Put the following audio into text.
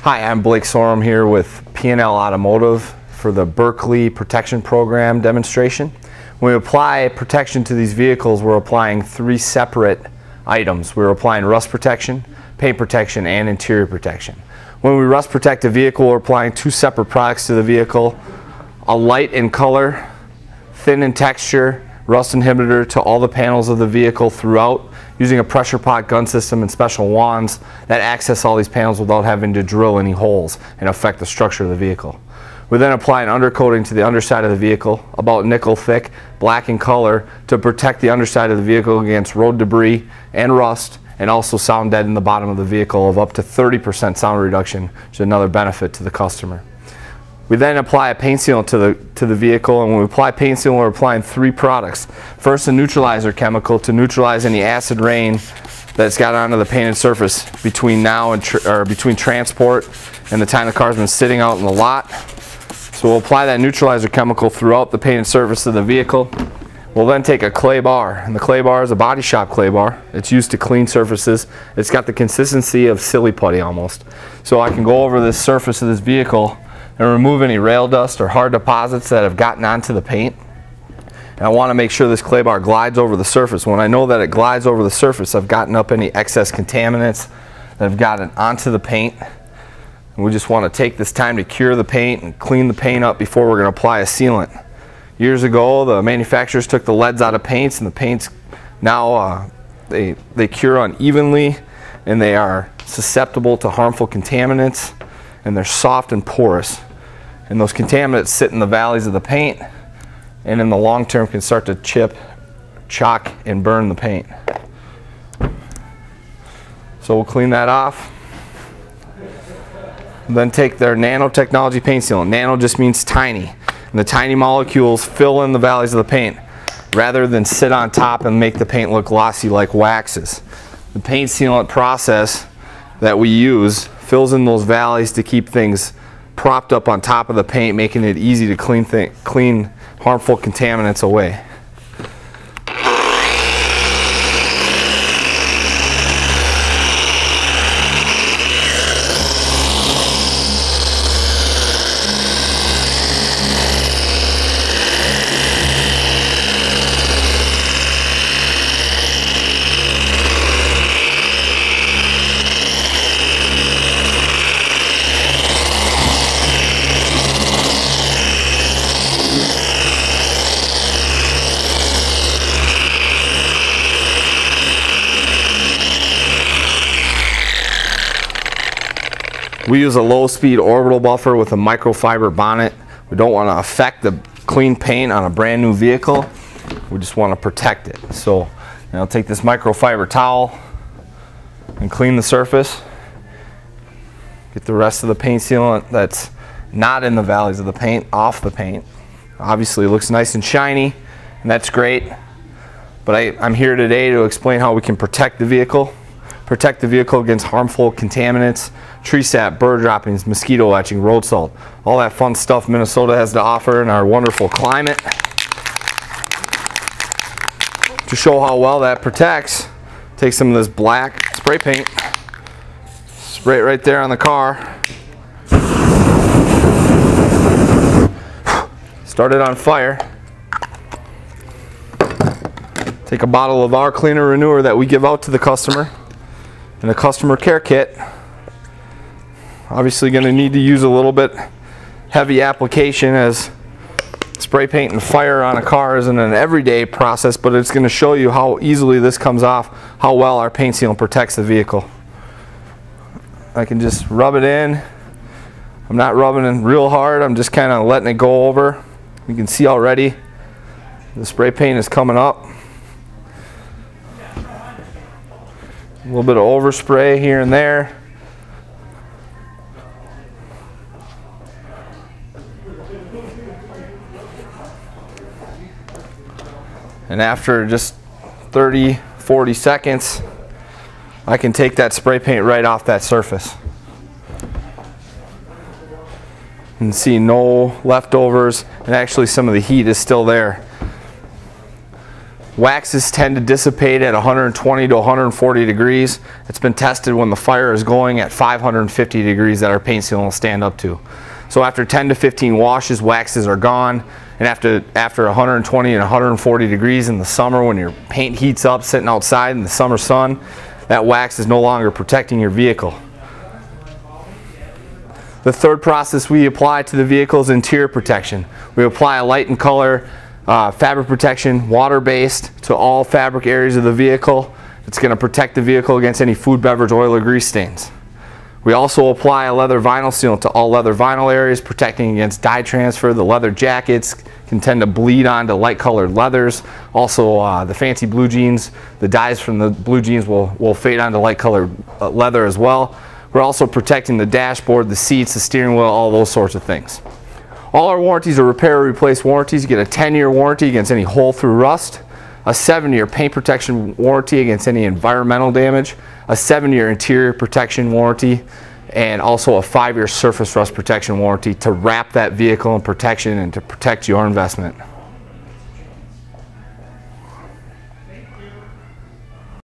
Hi, I'm Blake Sorum here with P&L Automotive for the BUERKLE Protection Program demonstration. When we apply protection to these vehicles, we're applying three separate items. We're applying rust protection, paint protection, and interior protection. When we rust protect a vehicle, we're applying two separate products to the vehicle: a light in color, thin in texture, rust inhibitor to all the panels of the vehicle throughout, using a pressure pot gun system and special wands that access all these panels without having to drill any holes and affect the structure of the vehicle. We then apply an undercoating to the underside of the vehicle, about nickel thick, black in color, to protect the underside of the vehicle against road debris and rust, and also sound dead in the bottom of the vehicle of up to 30% sound reduction, which is another benefit to the customer. We then apply a paint sealant to the vehicle, and when we apply paint sealant, we're applying three products. First, a neutralizer chemical to neutralize any acid rain that's got onto the painted surface between now and between transport and the time the car's been sitting out in the lot. So we'll apply that neutralizer chemical throughout the painted surface of the vehicle. We'll then take a clay bar, and the clay bar is a body shop clay bar. It's used to clean surfaces. It's got the consistency of silly putty almost. So I can go over this surface of this vehicle and remove any rail dust or hard deposits that have gotten onto the paint. And I want to make sure this clay bar glides over the surface. When I know that it glides over the surface, I've gotten up any excess contaminants that have gotten onto the paint. And we just want to take this time to cure the paint and clean the paint up before we're going to apply a sealant. Years ago, the manufacturers took the leads out of paints, and the paints now they cure unevenly, and they are susceptible to harmful contaminants, and they're soft and porous. And those contaminants sit in the valleys of the paint, and in the long term can start to chip, chalk, and burn the paint. So we'll clean that off. Then take their nanotechnology paint sealant. Nano just means tiny. And the tiny molecules fill in the valleys of the paint rather than sit on top and make the paint look glossy like waxes. The paint sealant process that we use fills in those valleys to keep things propped up on top of the paint, making it easy to clean harmful contaminants away. We use a low-speed orbital buffer with a microfiber bonnet. We don't want to affect the clean paint on a brand new vehicle. We just want to protect it. So I'll take this microfiber towel and clean the surface. Get the rest of the paint sealant that's not in the valleys of the paint off the paint. Obviously it looks nice and shiny, and that's great. But I'm here today to explain how we can protect the vehicle. Protect the vehicle against harmful contaminants, tree sap, bird droppings, mosquito etching, road salt, all that fun stuff Minnesota has to offer in our wonderful climate. To show how well that protects, take some of this black spray paint, spray it right there on the car, start it on fire. Take a bottle of our cleaner renewer that we give out to the customer and a customer care kit. Obviously going to need to use a little bit heavy application, as spray paint and fire on a car isn't an everyday process, but it's going to show you how easily this comes off, how well our paint sealant protects the vehicle. I can just rub it in. I'm not rubbing it real hard, I'm just kind of letting it go over. You can see already the spray paint is coming up. A little bit of overspray here and there. And after just 30-40 seconds, I can take that spray paint right off that surface. And see no leftovers, and actually some of the heat is still there. Waxes tend to dissipate at 120 to 140 degrees. It's been tested when the fire is going at 550 degrees that our paint sealant will stand up to. So after 10 to 15 washes, waxes are gone. And after 120 and 140 degrees in the summer, when your paint heats up sitting outside in the summer sun, that wax is no longer protecting your vehicle. The third process we apply to the vehicle is interior protection. We apply a light and color fabric protection, water-based, to all fabric areas of the vehicle. It's going to protect the vehicle against any food, beverage, oil, or grease stains. We also apply a leather vinyl sealant to all leather vinyl areas, protecting against dye transfer. The leather jackets can tend to bleed onto light colored leathers. Also, the fancy blue jeans, the dyes from the blue jeans will fade onto light colored leather as well. We're also protecting the dashboard, the seats, the steering wheel, all those sorts of things. All our warranties are repair or replace warranties. You get a 10-year warranty against any hole through rust, a 7-year paint protection warranty against any environmental damage, a 7-year interior protection warranty, and also a 5-year surface rust protection warranty to wrap that vehicle in protection and to protect your investment.